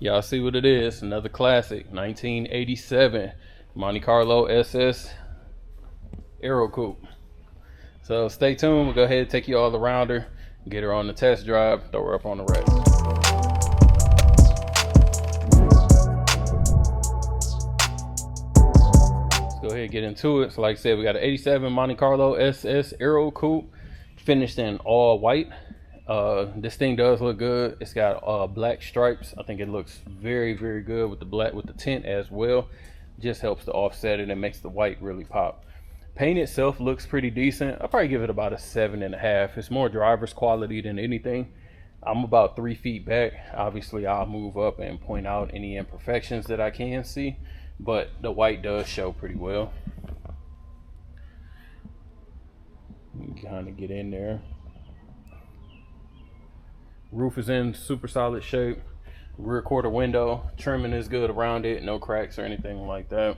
Y'all see what it is. Another classic, 1987 Monte Carlo SS Aerocoupe. So stay tuned. We'll go ahead and take you all around her, get her on the test drive, throw her up on the rack. Let's go ahead and get into it. So like I said, we got an 87 Monte Carlo SS Aerocoupe, finished in all white. This thing does look good. It's got black stripes. I think it looks very good with the black, with the tint as well. Just helps to offset it and makes the white really pop. Paint itself looks pretty decent. I'll probably give it about a 7.5. It's more driver's quality than anything. I'm about 3 feet back. Obviously I'll move up and point out any imperfections that I can see, but the white does show pretty well. You kind of get in there. Roof is in super solid shape. Rear quarter window trimming is good around it, no cracks or anything like that.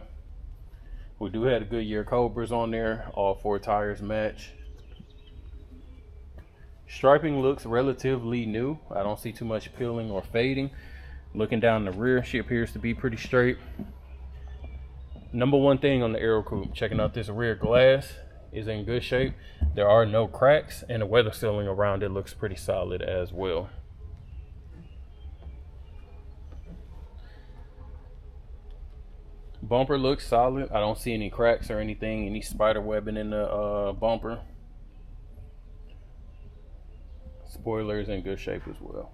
We do have a Goodyear Cobras on there. All 4 tires match. Striping looks relatively new. I don't see too much peeling or fading. Looking down the rear, she appears to be pretty straight. Number one thing on the Aerocoupe, checking out this rear glass, is in good shape. There are no cracks, and the weather sealing around it looks pretty solid as well. Bumper looks solid. I don't see any cracks or anything, any spider webbing in the bumper. Spoiler is in good shape as well.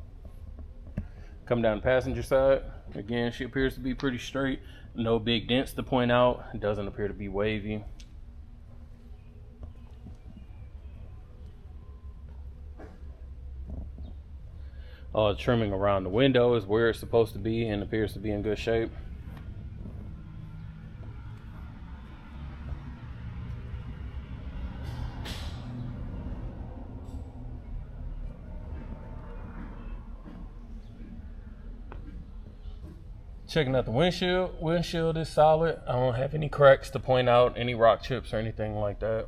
Come down the passenger side. Again, she appears to be pretty straight. No big dents to point out. It doesn't appear to be wavy. Trimming around the window is where it's supposed to be and appears to be in good shape. Checking out the windshield. Windshield is solid. I don't have any cracks to point out, any rock chips or anything like that.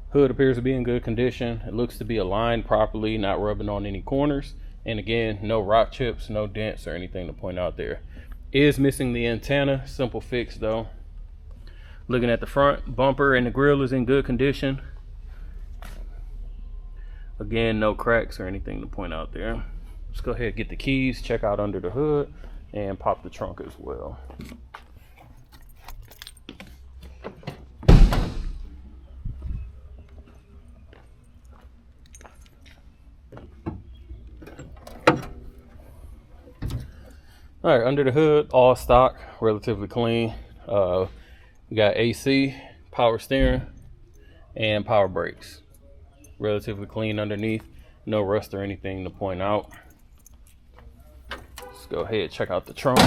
Hood appears to be in good condition. It looks to be aligned properly, not rubbing on any corners. And again, no rock chips, no dents or anything to point out there. Is missing the antenna, simple fix though. Looking at the front, bumper and the grille is in good condition. Again, no cracks or anything to point out there. Let's go ahead and get the keys, check out under the hood, and pop the trunk as well. All right, under the hood, all stock, relatively clean. We got AC, power steering, and power brakes. Relatively clean underneath, no rust or anything to point out. Let's go ahead and check out the trunk.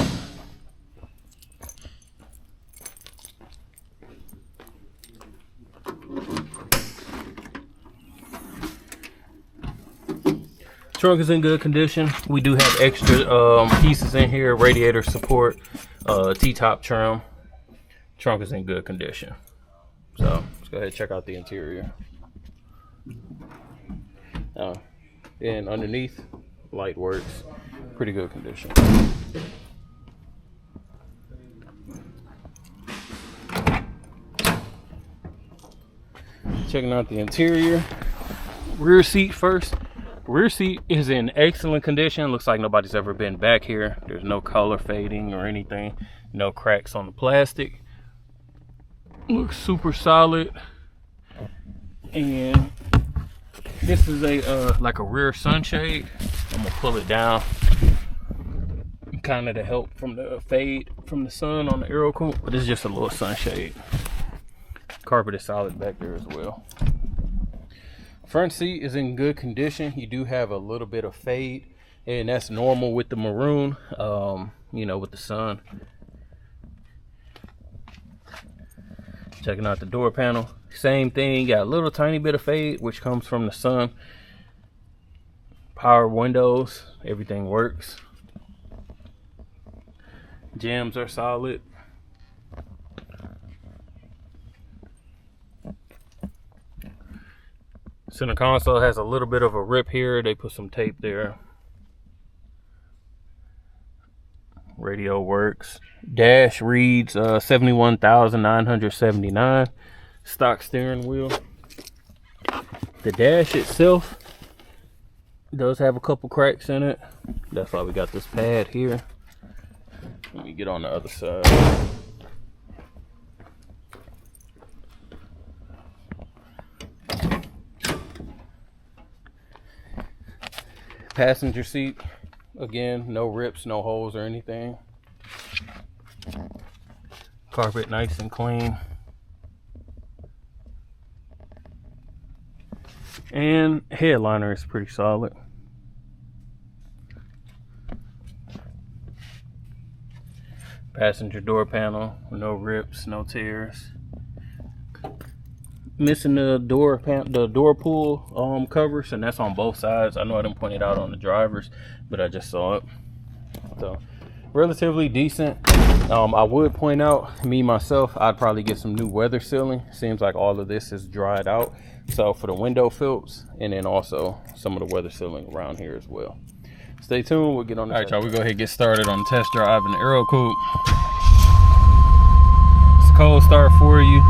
Trunk is in good condition. We do have extra pieces in here, radiator support, T-top trim. Trunk is in good condition. So let's go ahead and check out the interior. And underneath, light works, pretty good condition. Checking out the interior. Rear seat first. Rear seat is in excellent condition. Looks like nobody's ever been back here. There's no color fading or anything. No cracks on the plastic. Looks super solid. And this is a like a rear sunshade. I'm gonna pull it down, kind of to help from the fade from the sun on the Aerocoupe. But it's just a little sunshade. Carpet is solid back there as well. Front seat is in good condition. You do have a little bit of fade, and that's normal with the maroon, you know, with the sun. Checking out the door panel, same thing, got a little tiny bit of fade which comes from the sun. Power windows, everything works. Jams are solid. Center console has a little bit of a rip here. They put some tape there. Radio works. Dash reads 71,979. Stock steering wheel. The dash itself does have a couple cracks in it. That's why we got this pad here. Let me get on the other side. Passenger seat, again, no rips, no holes or anything. Carpet nice and clean. And headliner is pretty solid. Passenger door panel, no rips, no tears. Missing the door pull covers, and that's on both sides. I know I didn't point it out on the drivers, but I just saw it. So relatively decent. I would point out, me myself, I'd probably get some new weather sealing. Seems like all of this is dried out, so for the window filts, and then also some of the weather sealing around here as well. Stay tuned, we'll get on the all right, y'all, we go ahead and get started on the test drive in the Aerocoupe. It's a cold start for you.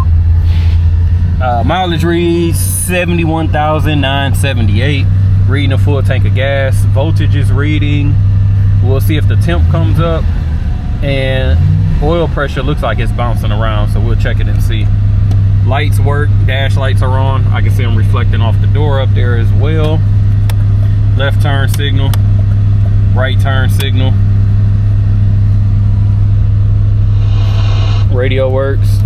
Mileage reads 71,978. Reading a full tank of gas. Voltage is reading. We'll see if the temp comes up. And oil pressure looks like it's bouncing around, so we'll check it and see. Lights work. Dash lights are on. I can see them reflecting off the door up there as well. Left turn signal. Right turn signal. Radio works.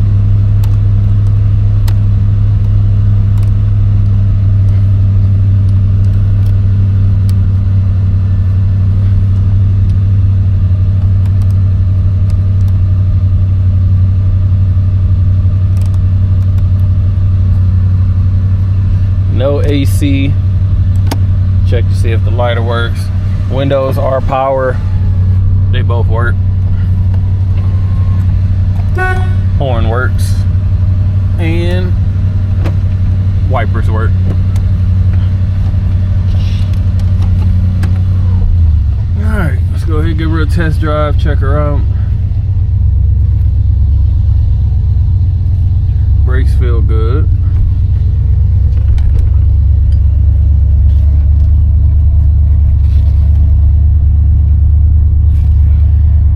No AC. Check to see if the lighter works. Windows are power. They both work. Horn works. And wipers work. Alright, let's go ahead and give her a test drive, check her out. Brakes feel good.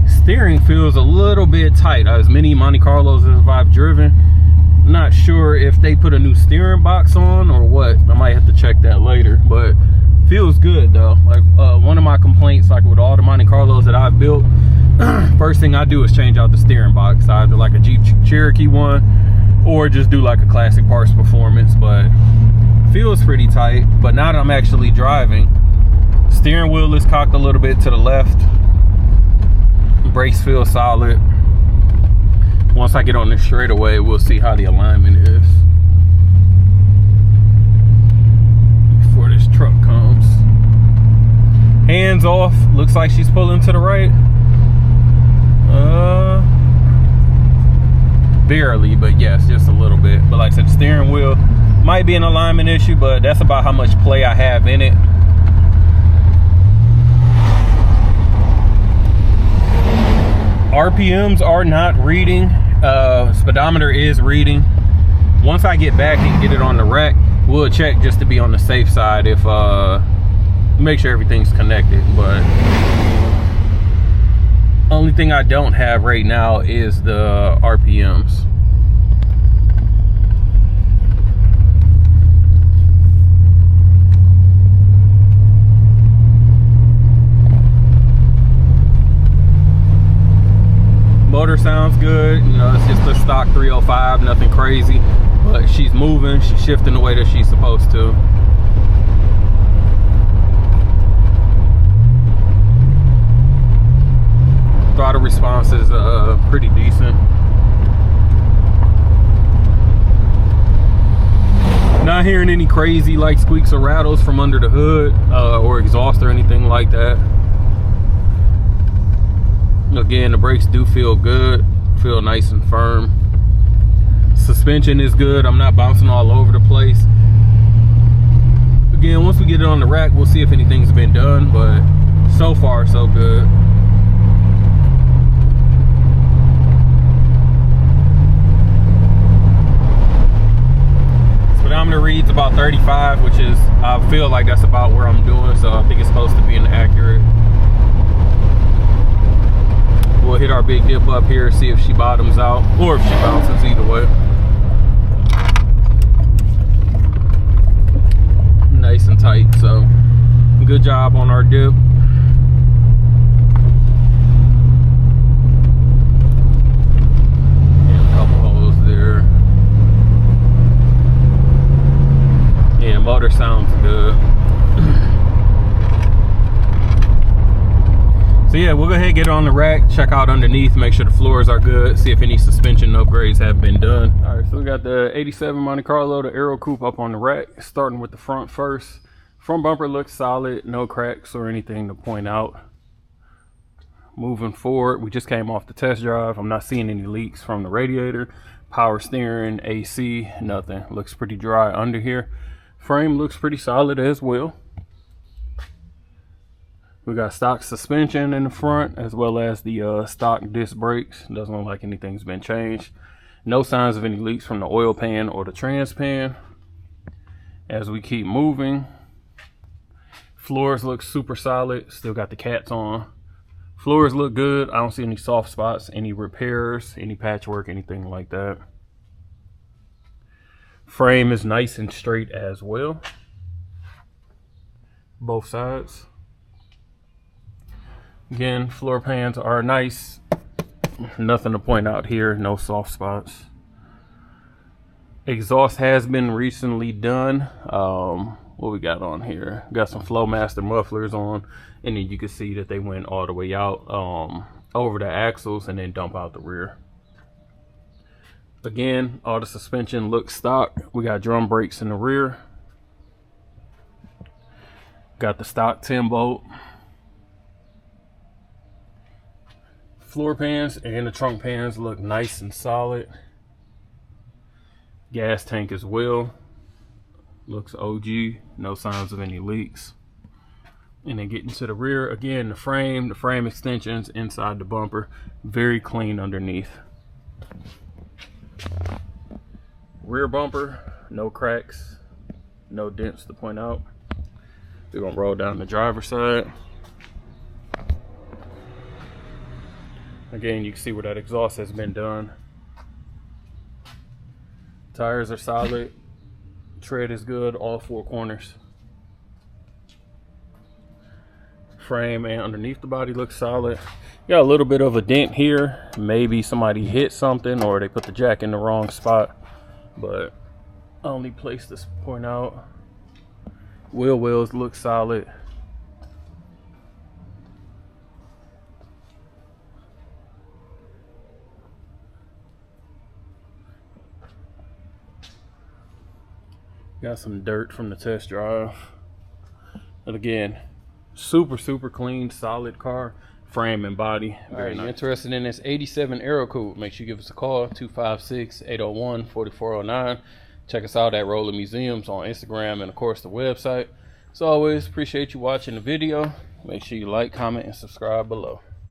Steering feels a little bit tight. As many Monte Carlos as I've driven, not sure if they put a new steering box on or what. I might have to check that later, but feels good though. Like one of my complaints, like with all the Monte Carlos that I've built, first thing I do is change out the steering box, either like a Jeep Cherokee one or just do like a classic parts performance. But feels pretty tight. But now that I'm actually driving, steering wheel is cocked a little bit to the left. Brakes feel solid. Once I get on this straightaway, we'll see how the alignment is before this truck comes. Hands off. Looks like she's pulling to the right. Barely, but yes, just a little bit. But like I said, the steering wheel might be an alignment issue, but that's about how much play I have in it. RPMs are not reading. Speedometer is reading. Once I get back and get it on the rack, we'll check just to be on the safe side, if make sure everything's connected. But only thing I don't have right now is the RPMs. Motor sounds good, you know, it's just a stock 305, nothing crazy, but she's moving, she's shifting the way that she's supposed to. Throttle response is pretty decent. Not hearing any crazy like squeaks or rattles from under the hood or exhaust or anything like that. Again, the brakes do feel good, feel nice and firm. Suspension is good. I'm not bouncing all over the place. again, once we get it on the rack, we'll see if anything's been done, but so far so good. Speedometer reads about 35, which is, I feel like that's about where I'm doing, so I think it's supposed to be accurate. We'll hit our big dip up here, see if she bottoms out or if she bounces, either way. Nice and tight, so good job on our dip. And a couple holes there. Yeah, motor sounds good. So yeah, we'll go ahead and get it on the rack, check out underneath, make sure the floors are good, see if any suspension upgrades have been done. All right, so we got the 87 Monte Carlo, the Aerocoupe up on the rack, starting with the front first. Front bumper looks solid, no cracks or anything to point out. Moving forward, we just came off the test drive. I'm not seeing any leaks from the radiator. Power steering, AC, nothing. Looks pretty dry under here. Frame looks pretty solid as well. We got stock suspension in the front, as well as the stock disc brakes. Doesn't look like anything's been changed. No signs of any leaks from the oil pan or the trans pan. As we keep moving, floors look super solid. Still got the cats on. Floors look good. I don't see any soft spots, any repairs, any patchwork, anything like that. Frame is nice and straight as well. Both sides. Again, floor pans are nice. Nothing to point out here, no soft spots. Exhaust has been recently done. What we got on here? Got some Flowmaster mufflers on, and then you can see that they went all the way out over the axles and then dump out the rear. Again, all the suspension looks stock. We got drum brakes in the rear. Got the stock 10 bolt. Floor pans and the trunk pans look nice and solid. Gas tank as well. Looks OG. No signs of any leaks. And then getting to the rear, again, the frame extensions inside the bumper. Very clean underneath. Rear bumper, no cracks, no dents to point out. We're gonna roll down the driver's side. Again, you can see where that exhaust has been done. Tires are solid. Tread is good, all four corners. Frame and underneath the body looks solid. Got a little bit of a dent here. Maybe somebody hit something or they put the jack in the wrong spot. But only place to point out. Wheel wells look solid. Got some dirt from the test drive. But again, super clean, solid car, frame and body. Very nice. Interested in this 87 Aerocoupe, make sure you give us a call, 256-801-4409. Check us out at Roller Museums on Instagram and of course the website. As always, appreciate you watching the video. Make sure you like, comment, and subscribe below.